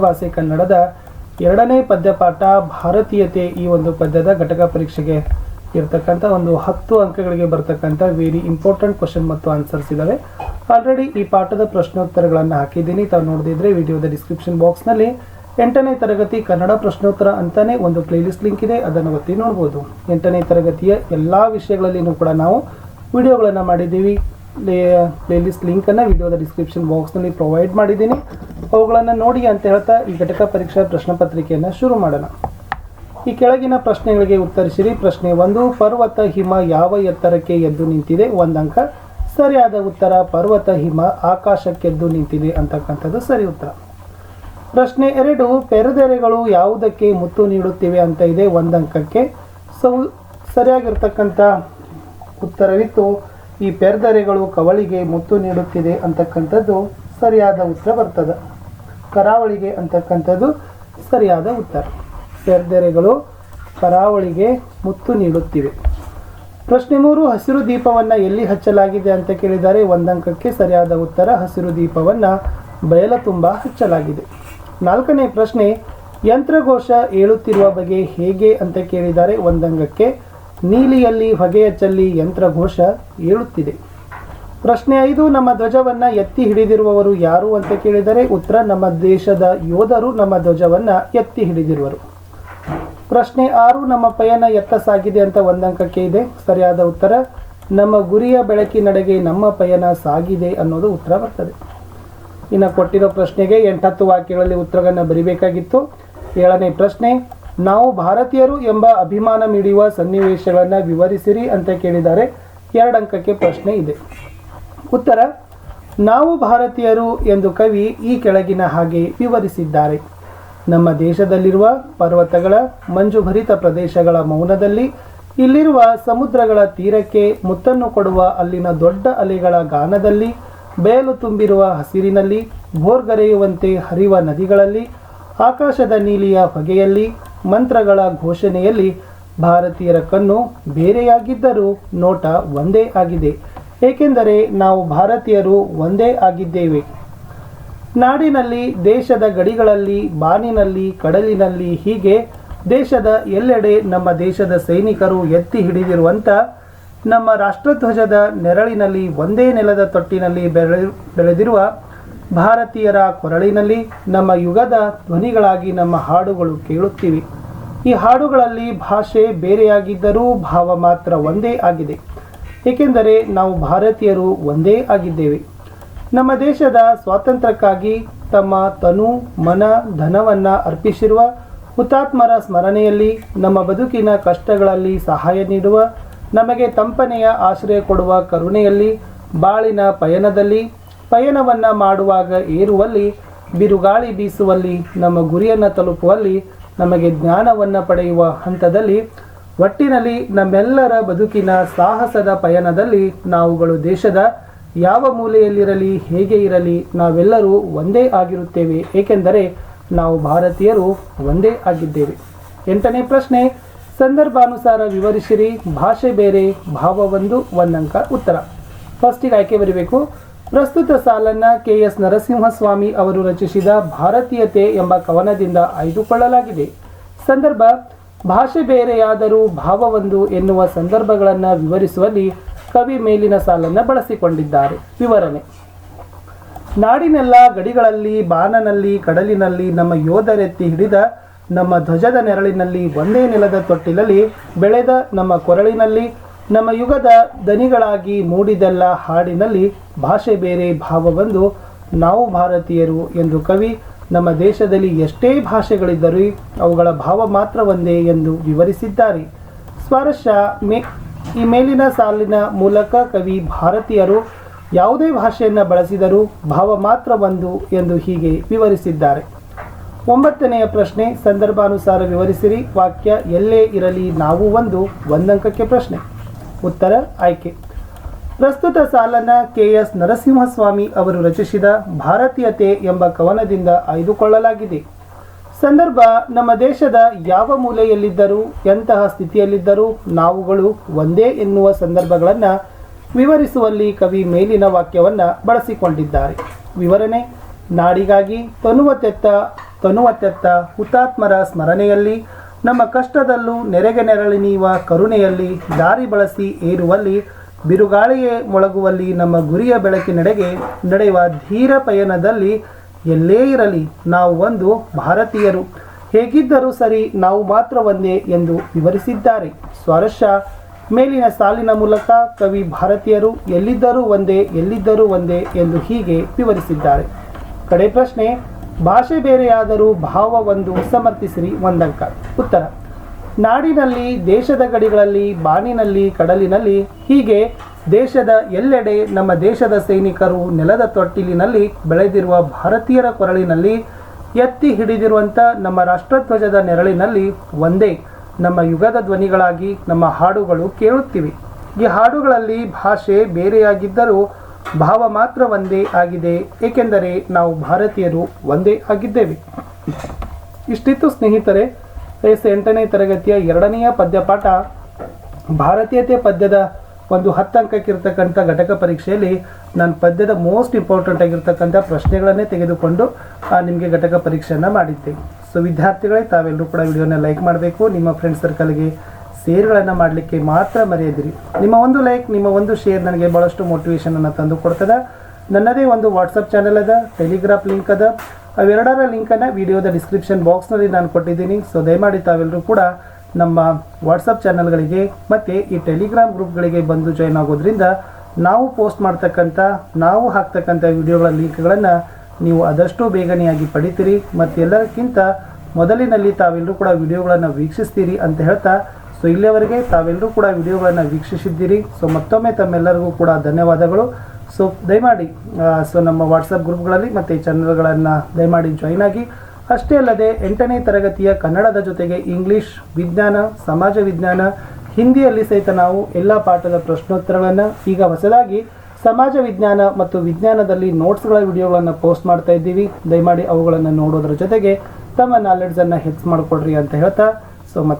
ಭಾಷೆ ಕನ್ನಡದ ಎರಡನೇ ಪದ್ಯಪಾಠ ಭಾರತೀಯತೆ. ಈ ಒಂದು ಪದ್ಯದ ಘಟಕ ಪರೀಕ್ಷೆಗೆ ಇರತಕ್ಕಂಥ ಒಂದು 10 ಅಂಕಗಳಿಗೆ ಬರ್ತಕ್ಕಂಥ ವೆರಿ ಇಂಪಾರ್ಟೆಂಟ್ ಕ್ವಶನ್ ಮತ್ತು ಆನ್ಸರ್ಸ್ ಇದಾವೆ. ಆಲ್ರೆಡಿ ಈ ಪಾಠದ ಪ್ರಶ್ನೋತ್ತರಗಳನ್ನು ಹಾಕಿದ್ದೀನಿ. ತಾವು ನೋಡದಿದ್ರೆ ವಿಡಿಯೋದ ಡಿಸ್ಕ್ರಿಪ್ಷನ್ ಬಾಕ್ಸ್ನಲ್ಲಿ 8ನೇ ತರಗತಿ ಕನ್ನಡ ಪ್ರಶ್ನೋತ್ತರ ಅಂತಾನೆ ಒಂದು ಪ್ಲೇಲಿಸ್ಟ್ ಲಿಂಕ್ ಇದೆ, ಅದನ್ನು ಒತ್ತಿ ನೋಡ್ಬೋದು. 8ನೇ ತರಗತಿಯ ಎಲ್ಲ ವಿಷಯಗಳಲ್ಲಿನೂ ಕೂಡ ನಾವು ವಿಡಿಯೋಗಳನ್ನು ಮಾಡಿದ್ದೀವಿ. ಪ್ಲೇಲಿಸ್ಟ್ ಲಿಂಕನ್ನು ವಿಡಿಯೋದ ಡಿಸ್ಕ್ರಿಪ್ಷನ್ ಬಾಕ್ಸ್ನಲ್ಲಿ ಪ್ರೊವೈಡ್ ಮಾಡಿದ್ದೀನಿ. ಅವುಗಳನ್ನು ನೋಡಿ ಅಂತ ಹೇಳ್ತಾ ಈ ಘಟಕ ಪರೀಕ್ಷಾ ಪ್ರಶ್ನೆ ಪತ್ರಿಕೆಯನ್ನು ಶುರು ಮಾಡೋಣ. ಈ ಕೆಳಗಿನ ಪ್ರಶ್ನೆಗಳಿಗೆ ಉತ್ತರಿಸಿರಿ. ಪ್ರಶ್ನೆ 1, ಪರ್ವತ ಹಿಮ ಯಾವ ಎತ್ತರಕ್ಕೆ ಎದ್ದು ನಿಂತಿದೆ? 1 ಅಂಕ. ಸರಿಯಾದ ಉತ್ತರ ಪರ್ವತ ಹಿಮ ಆಕಾಶಕ್ಕೆದ್ದು ನಿಂತಿದೆ ಅಂತಕ್ಕಂಥದ್ದು ಸರಿ ಉತ್ತರ. ಪ್ರಶ್ನೆ 2, ಪೆರದೆರೆಗಳು ಯಾವುದಕ್ಕೆ ಮುತ್ತು ನೀಡುತ್ತಿವೆ ಅಂತ ಇದೆ. 1 ಅಂಕಕ್ಕೆ. ಸರಿಯಾಗಿರ್ತಕ್ಕಂಥ ಉತ್ತರವಿತ್ತು ಈ ಪೆರ್ದರೆಗಳು ಕವಳಿಗೆ ಮುತ್ತು ನೀಡುತ್ತಿದೆ ಅಂತಕ್ಕಂಥದ್ದು ಸರಿಯಾದ ಉತ್ತರ ಬರ್ತದೆ. ಕರಾವಳಿಗೆ ಅಂತಕ್ಕಂಥದ್ದು ಸರಿಯಾದ ಉತ್ತರ. ಪೆರ್ದೆರೆಗಳು ಕರಾವಳಿಗೆ ಮುತ್ತು ನೀಡುತ್ತಿವೆ. ಪ್ರಶ್ನೆ 3, ಹಸಿರು ದೀಪವನ್ನು ಎಲ್ಲಿ ಹಚ್ಚಲಾಗಿದೆ ಅಂತ ಕೇಳಿದ್ದಾರೆ. 1 ಅಂಕಕ್ಕೆ. ಸರಿಯಾದ ಉತ್ತರ ಹಸಿರು ದೀಪವನ್ನು ಬಯಲ ತುಂಬ ಹಚ್ಚಲಾಗಿದೆ. 4ನೇ ಪ್ರಶ್ನೆ, ಯಂತ್ರಘೋಷ ಏಳುತ್ತಿರುವ ಬಗೆ ಹೇಗೆ ಅಂತ ಕೇಳಿದ್ದಾರೆ. 1 ಅಂಕಕ್ಕೆ. ನೀಲಿಯಲ್ಲಿ ಹೊಗೆಯ ಚಲ್ಲಿ ಯಂತ್ರಘೋಷ ಏಳುತ್ತಿದೆ. ಪ್ರಶ್ನೆ 5, ನಮ್ಮ ಧ್ವಜವನ್ನು ಎತ್ತಿ ಹಿಡಿದಿರುವವರು ಯಾರು ಅಂತ ಕೇಳಿದರೆ. ಉತ್ತರ ನಮ್ಮ ದೇಶದ ಯೋಧರು ನಮ್ಮ ಧ್ವಜವನ್ನು ಎತ್ತಿ ಹಿಡಿದಿರುವರು. ಪ್ರಶ್ನೆ 6, ನಮ್ಮ ಪಯಣ ಎತ್ತ ಸಾಗಿದೆ ಅಂತ 1 ಅಂಕಕ್ಕೆ ಇದೆ. ಸರಿಯಾದ ಉತ್ತರ ನಮ್ಮ ಗುರಿಯ ಬೆಳಕಿನೆಡೆಗೆ ನಮ್ಮ ಪಯಣ ಸಾಗಿದೆ ಅನ್ನೋದು ಉತ್ತರ ಬರ್ತದೆ. ಇನ್ನು ಕೊಟ್ಟಿರೋ ಪ್ರಶ್ನೆಗೆ 8-10 ವಾಕ್ಯಗಳಲ್ಲಿ ಉತ್ತರವನ್ನು ಬರಿಬೇಕಾಗಿತ್ತು. 7ನೇ ಪ್ರಶ್ನೆ, ನಾವು ಭಾರತೀಯರು ಎಂಬ ಅಭಿಮಾನ ಮಿಡಿಯುವ ಸನ್ನಿವೇಶಗಳನ್ನು ವಿವರಿಸಿರಿ ಅಂತ ಕೇಳಿದ್ದಾರೆ. 2 ಅಂಕಕ್ಕೆ ಪ್ರಶ್ನೆ ಇದೆ. ಉತ್ತರ, ನಾವು ಭಾರತೀಯರು ಎಂದು ಕವಿ ಈ ಕೆಳಗಿನ ಹಾಗೆ ವಿವರಿಸಿದ್ದಾರೆ. ನಮ್ಮ ದೇಶದಲ್ಲಿರುವ ಪರ್ವತಗಳ ಮಂಜುಭರಿತ ಪ್ರದೇಶಗಳ ಮೌನದಲ್ಲಿ, ಇಲ್ಲಿರುವ ಸಮುದ್ರಗಳ ತೀರಕ್ಕೆ ಮುತ್ತನ್ನು ಕೊಡುವ ಅಲ್ಲಿನ ದೊಡ್ಡ ಅಲೆಗಳ ಗಾನದಲ್ಲಿ, ಬಯಲು ತುಂಬಿರುವ ಹಸಿರಿನಲ್ಲಿ, ಭೋರ್ಗರೆಯುವಂತೆ ಹರಿವ ನದಿಗಳಲ್ಲಿ, ಆಕಾಶದ ನೀಲಿಯ ಹೊಗೆಯಲ್ಲಿ, ಮಂತ್ರಗಳ ಘೋಷಣೆಯಲ್ಲಿ ಭಾರತೀಯರ ಕಣ್ಣು ಬೇರೆಯಾಗಿದ್ದರೂ ನೋಟ ಒಂದೇ ಆಗಿದೆ, ಏಕೆಂದರೆ ನಾವು ಭಾರತೀಯರು ಒಂದೇ ಆಗಿದ್ದೇವೆ. ನಾಡಿನಲ್ಲಿ, ದೇಶದ ಗಡಿಗಳಲ್ಲಿ, ಬಾನಿನಲ್ಲಿ, ಕಡಲಿನಲ್ಲಿ, ಹೀಗೆ ದೇಶದ ಎಲ್ಲೆಡೆ ನಮ್ಮ ದೇಶದ ಸೈನಿಕರು ಎತ್ತಿ ಹಿಡಿದಿರುವಂಥ ನಮ್ಮ ರಾಷ್ಟ್ರಧ್ವಜದ ನೆರಳಿನಲ್ಲಿ, ಒಂದೇ ನೆಲದ ತೊಟ್ಟಿನಲ್ಲಿ ಬೆಳೆದಿರುವ ಭಾರತೀಯರ ಕೊರಳಿನಲ್ಲಿ ನಮ್ಮ ಯುಗದ ಧ್ವನಿಗಳಾಗಿ ನಮ್ಮ ಹಾಡುಗಳು ಕೇಳುತ್ತಿವೆ. ಈ ಹಾಡುಗಳಲ್ಲಿ ಭಾಷೆ ಬೇರೆಯಾಗಿದ್ದರೂ ಭಾವ ಮಾತ್ರ ಒಂದೇ ಆಗಿದೆ, ಏಕೆಂದರೆ ನಾವು ಭಾರತೀಯರು ಒಂದೇ ಆಗಿದ್ದೇವೆ. ನಮ್ಮ ದೇಶದ ಸ್ವಾತಂತ್ರ್ಯಕ್ಕಾಗಿ ತಮ್ಮ ತನು ಮನ ಧನವನ್ನು ಅರ್ಪಿಸಿರುವ ಹುತಾತ್ಮರ ಸ್ಮರಣೆಯಲ್ಲಿ, ನಮ್ಮ ಬದುಕಿನ ಕಷ್ಟಗಳಲ್ಲಿ ಸಹಾಯ ನೀಡುವ, ನಮಗೆ ತಂಪನೆಯ ಆಶ್ರಯ ಕೊಡುವ ಕರುಣೆಯಲ್ಲಿ, ಬಾಳಿನ ಪಯಣದಲ್ಲಿ, ಪಯಣವನ್ನು ಮಾಡುವಾಗ ಏರುವಲ್ಲಿ, ಬಿರುಗಾಳಿ ಬೀಸುವಲ್ಲಿ, ನಮ್ಮ ಗುರಿಯನ್ನು ತಲುಪುವಲ್ಲಿ, ನಮಗೆ ಜ್ಞಾನವನ್ನು ಪಡೆಯುವ ಹಂತದಲ್ಲಿ, ಒಟ್ಟಿನಲ್ಲಿ ನಮ್ಮೆಲ್ಲರ ಬದುಕಿನ ಸಾಹಸದ ಪಯಣದಲ್ಲಿ ನಾವುಗಳು ದೇಶದ ಯಾವ ಮೂಲೆಯಲ್ಲಿರಲಿ, ಹೇಗೆ ಇರಲಿ, ನಾವೆಲ್ಲರೂ ಒಂದೇ ಆಗಿರುತ್ತೇವೆ, ಏಕೆಂದರೆ ನಾವು ಭಾರತೀಯರು ಒಂದೇ ಆಗಿದ್ದೇವೆ. 8ನೇ ಪ್ರಶ್ನೆ, ಸಂದರ್ಭಾನುಸಾರ ವಿವರಿಸಿರಿ. ಭಾಷೆ ಬೇರೆ, ಭಾವ ಒಂದು. 1 ಅಂಕ ಉತ್ತರ. ಫಸ್ಟಿಗೆ ಆಯ್ಕೆ ಬರೀಬೇಕು. ಪ್ರಸ್ತುತ ಸಾಲನ್ನು KS ನರಸಿಂಹಸ್ವಾಮಿ ಅವರು ರಚಿಸಿದ ಭಾರತೀಯತೆ ಎಂಬ ಕವನದಿಂದ ಆಯ್ದುಕೊಳ್ಳಲಾಗಿದೆ. ಸಂದರ್ಭ, ಭಾಷೆ ಬೇರೆಯಾದರೂ ಭಾವ ಒಂದು ಎನ್ನುವ ಸಂದರ್ಭಗಳನ್ನು ವಿವರಿಸುವಲ್ಲಿ ಕವಿ ಮೇಲಿನ ಸಾಲನ್ನು ಬಳಸಿಕೊಂಡಿದ್ದಾರೆ. ವಿವರಣೆ, ನಾಡಿನೆಲ್ಲ ಗಡಿಗಳಲ್ಲಿ, ಬಾನನಲ್ಲಿ, ಕಡಲಿನಲ್ಲಿ ನಮ್ಮ ಯೋಧರೆತ್ತಿ ಹಿಡಿದ ನಮ್ಮ ಧ್ವಜದ ನೆರಳಿನಲ್ಲಿ, ಒಂದೇ ನೆಲದ ತೊಟ್ಟಿಲಲ್ಲಿ ಬೆಳೆದ ನಮ್ಮ ಕೊರಳಿನಲ್ಲಿ, ನಮ್ಮ ಯುಗದ ದನಿಗಳಾಗಿ ಮೂಡಿದೆಲ್ಲ ಹಾಡಿನಲ್ಲಿ ಭಾಷೆ ಬೇರೆ, ಭಾವ ಒಂದು, ನಾವು ಭಾರತೀಯರು ಎಂದು ಕವಿ ನಮ್ಮ ದೇಶದಲ್ಲಿ ಎಷ್ಟೇ ಭಾಷೆಗಳಿದ್ದರೂ ಅವುಗಳ ಭಾವ ಮಾತ್ರ ಒಂದೇ ಎಂದು ವಿವರಿಸಿದ್ದಾರೆ. ಸ್ವಾರಸ್ಯ, ಈ ಮೇಲಿನ ಸಾಲಿನ ಮೂಲಕ ಕವಿ ಭಾರತೀಯರು ಯಾವುದೇ ಭಾಷೆಯನ್ನು ಬಳಸಿದರೂ ಭಾವ ಮಾತ್ರ ಒಂದು ಎಂದು ಹೀಗೆ ವಿವರಿಸಿದ್ದಾರೆ. 9ನೆಯ ಪ್ರಶ್ನೆ, ಸಂದರ್ಭಾನುಸಾರ ವಿವರಿಸಿರಿ. ವಾಕ್ಯ ಎಲ್ಲೇ ಇರಲಿ ನಾವು ಒಂದು. 1 ಅಂಕಕ್ಕೆ ಪ್ರಶ್ನೆ. ಉತ್ತರ ಆಯ್ಕೆ. ಪ್ರಸ್ತುತ ಸಾಲನ್ನು KS ನರಸಿಂಹಸ್ವಾಮಿ ಅವರು ರಚಿಸಿದ ಭಾರತೀಯತೆ ಎಂಬ ಕವನದಿಂದ ಆಯ್ದುಕೊಳ್ಳಲಾಗಿದೆ. ಸಂದರ್ಭ, ನಮ್ಮ ದೇಶದ ಯಾವ ಮೂಲೆಯಲ್ಲಿದ್ದರೂ, ಎಂತಹ ಸ್ಥಿತಿಯಲ್ಲಿದ್ದರೂ ನಾವುಗಳು ಒಂದೇ ಎನ್ನುವ ಸಂದರ್ಭಗಳನ್ನು ವಿವರಿಸುವಲ್ಲಿ ಕವಿ ಮೇಲಿನ ವಾಕ್ಯವನ್ನು ಬಳಸಿಕೊಂಡಿದ್ದಾರೆ. ವಿವರಣೆ, ನಾಡಿಗಾಗಿ ತನುವ ತೆತ್ತ ತನುವತ್ತೆತ್ತ ಹುತಾತ್ಮರ ಸ್ಮರಣೆಯಲ್ಲಿ, ನಮ್ಮ ಕಷ್ಟದಲ್ಲೂ ನೆರೆಗೆ ನೆರಳಿ ನೀವ ಕರುಣೆಯಲ್ಲಿ, ದಾರಿ ಬಳಸಿ ಏರುವಲ್ಲಿ ಬಿರುಗಾಳಿಯೇ ಮೊಳಗುವಲ್ಲಿ, ನಮ್ಮ ಗುರಿಯ ಬೆಳಕಿನೆಡೆಗೆ ನಡೆಯುವ ಧೀರ ಪಯಣದಲ್ಲಿ ಎಲ್ಲೇ ಇರಲಿ ನಾವು ಒಂದು ಭಾರತೀಯರು, ಹೇಗಿದ್ದರೂ ಸರಿ ನಾವು ಮಾತ್ರ ಒಂದೇ ಎಂದು ವಿವರಿಸಿದ್ದಾರೆ. ಸ್ವಾರಸ್ಯ ಮೇಲಿನ ಸಾಲಿನ ಮೂಲಕ ಕವಿ ಭಾರತೀಯರು ಎಲ್ಲಿದ್ದರೂ ಒಂದೇ ಎಲ್ಲಿದ್ದರೂ ಒಂದೇ ಎಂದು ಹೀಗೆ ವಿವರಿಸಿದ್ದಾರೆ. ಕಡೆ ಪ್ರಶ್ನೆ, ಭಾಷೆ ಬೇರೆಯಾದರೂ ಭಾವ ಒಂದು, ಸಮರ್ಥಿಸಿರಿ ಒಂದಂಕ. ಉತ್ತರ, ನಾಡಿನಲ್ಲಿ, ದೇಶದ ಗಡಿಗಳಲ್ಲಿ, ಬಾನಿನಲ್ಲಿ, ಕಡಲಿನಲ್ಲಿ, ಹೀಗೆ ದೇಶದ ಎಲ್ಲೆಡೆ ನಮ್ಮ ದೇಶದ ಸೈನಿಕರು ನೆಲದ ತೊಟ್ಟಿಲಿನಲ್ಲಿ ಬೆಳೆದಿರುವ ಭಾರತೀಯರ ಕೊರಳಿನಲ್ಲಿ ಎತ್ತಿ ಹಿಡಿದಿರುವಂಥ ನಮ್ಮ ರಾಷ್ಟ್ರಧ್ವಜದ ನೆರಳಿನಲ್ಲಿ ಒಂದೇ ನಮ್ಮ ಯುಗದ ಧ್ವನಿಗಳಾಗಿ ನಮ್ಮ ಹಾಡುಗಳು ಕೇಳುತ್ತಿವೆ. ಈ ಹಾಡುಗಳಲ್ಲಿ ಭಾಷೆ ಬೇರೆಯಾಗಿದ್ದರೂ ಭಾವ ಮಾತ್ರ ಒಂದೇ ಆಗಿದೆ, ಏಕೆಂದರೆ ನಾವು ಭಾರತೀಯರು ಒಂದೇ ಆಗಿದ್ದೇವೆ. ಇಷ್ಟಿತ್ತು ಸ್ನೇಹಿತರೆ, 8ನೇ ತರಗತಿಯ 2ನೆಯ ಪದ್ಯಪಾಠ ಭಾರತೀಯತೆ ಪದ್ಯದ ಒಂದು 10 ಅಂಕಕ್ಕಿರ್ತಕ್ಕಂಥ ಘಟಕ ಪರೀಕ್ಷೆಯಲ್ಲಿ ನಾನು ಪದ್ಯದ ಮೋಸ್ಟ್ ಇಂಪಾರ್ಟೆಂಟ್ ಆಗಿರ್ತಕ್ಕಂಥ ಪ್ರಶ್ನೆಗಳನ್ನೇ ತೆಗೆದುಕೊಂಡು ನಿಮಗೆ ಘಟಕ ಪರೀಕ್ಷೆಯನ್ನು ಮಾಡಿದ್ದೆ. ಸೊ ವಿದ್ಯಾರ್ಥಿಗಳೇ, ತಾವೆಲ್ಲರೂ ಕೂಡ ವಿಡಿಯೋನ ಲೈಕ್ ಮಾಡಬೇಕು. ನಿಮ್ಮ ಫ್ರೆಂಡ್ ಸರ್ಕಲ್ಗೆ ಶೇರ್ಗಳನ್ನು ಮಾಡಲಿಕ್ಕೆ ಮಾತ್ರ ಮರೆಯದಿರಿ. ನಿಮ್ಮ ಒಂದು ಲೈಕ್, ನಿಮ್ಮ ಒಂದು ಶೇರ್ ನನಗೆ ಭಾಳಷ್ಟು ಮೋಟಿವೇಶನನ್ನು ತಂದು ಕೊಡ್ತದೆ. ನನ್ನದೇ ಒಂದು ವಾಟ್ಸಪ್ ಚಾನಲ್ ಅದ, ಟೆಲಿಗ್ರಾಮ್ ಲಿಂಕ್ ಅದ, ಅವೆರಡರ ಲಿಂಕನ್ನು ವಿಡಿಯೋದ ಡಿಸ್ಕ್ರಿಪ್ಷನ್ ಬಾಕ್ಸ್ನಲ್ಲಿ ನಾನು ಕೊಟ್ಟಿದ್ದೀನಿ. ಸೊ ದಯಮಾಡಿ ತಾವೆಲ್ಲರೂ ಕೂಡ ನಮ್ಮ ವಾಟ್ಸಪ್ ಚಾನಲ್ಗಳಿಗೆ ಮತ್ತು ಈ ಟೆಲಿಗ್ರಾಮ್ ಗ್ರೂಪ್ಗಳಿಗೆ ಬಂದು ಜಾಯ್ನ್ ಆಗೋದ್ರಿಂದ ನಾವು ಪೋಸ್ಟ್ ಮಾಡ್ತಕ್ಕಂಥ, ನಾವು ಹಾಕ್ತಕ್ಕಂಥ ವಿಡಿಯೋಗಳ ಲಿಂಕ್ಗಳನ್ನು ನೀವು ಆದಷ್ಟು ಬೇಗನೆಯಾಗಿ ಪಡಿತೀರಿ ಮತ್ತು ಎಲ್ಲಕ್ಕಿಂತ ಮೊದಲಿನಲ್ಲಿ ತಾವೆಲ್ಲರೂ ಕೂಡ ವಿಡಿಯೋಗಳನ್ನು ವೀಕ್ಷಿಸ್ತೀರಿ ಅಂತ ಹೇಳ್ತಾ, ಸೊ ಇಲ್ಲಿಯವರೆಗೆ ತಾವೆಲ್ಲರೂ ಕೂಡ ವಿಡಿಯೋಗಳನ್ನು ವೀಕ್ಷಿಸಿದ್ದೀರಿ. ಸೊ ಮತ್ತೊಮ್ಮೆ ತಮ್ಮೆಲ್ಲರಿಗೂ ಕೂಡ ಧನ್ಯವಾದಗಳು. ಸೊ ದಯಮಾಡಿ ನಮ್ಮ ವಾಟ್ಸಪ್ ಗ್ರೂಪ್ಗಳಲ್ಲಿ ಮತ್ತು ಈ ಚಾನಲ್ಗಳನ್ನು ದಯಮಾಡಿ ಜಾಯ್ನ್ ಆಗಿ. ಅಷ್ಟೇ ಅಲ್ಲದೆ 8ನೇ ತರಗತಿಯ ಕನ್ನಡದ ಜೊತೆಗೆ ಇಂಗ್ಲೀಷ್, ವಿಜ್ಞಾನ, ಸಮಾಜ ವಿಜ್ಞಾನ, ಹಿಂದಿಯಲ್ಲಿ ಸಹಿತ ನಾವು ಎಲ್ಲ ಪಾಠದ ಪ್ರಶ್ನೋತ್ತರಗಳನ್ನು, ಈಗ ಹೊಸದಾಗಿ ಸಮಾಜ ವಿಜ್ಞಾನ ಮತ್ತು ವಿಜ್ಞಾನದಲ್ಲಿ ನೋಟ್ಸ್ಗಳ ವಿಡಿಯೋಗಳನ್ನು ಪೋಸ್ಟ್ ಮಾಡ್ತಾ ಇದ್ದೀವಿ. ದಯಮಾಡಿ ಅವುಗಳನ್ನು ನೋಡೋದ್ರ ಜೊತೆಗೆ ತಮ್ಮ ನಾಲೆಡ್ಜನ್ನು ಹೆಚ್ಚು ಮಾಡಿಕೊಡ್ರಿ ಅಂತ ಹೇಳ್ತಾ, ಸೊ ಮತ್ತೆ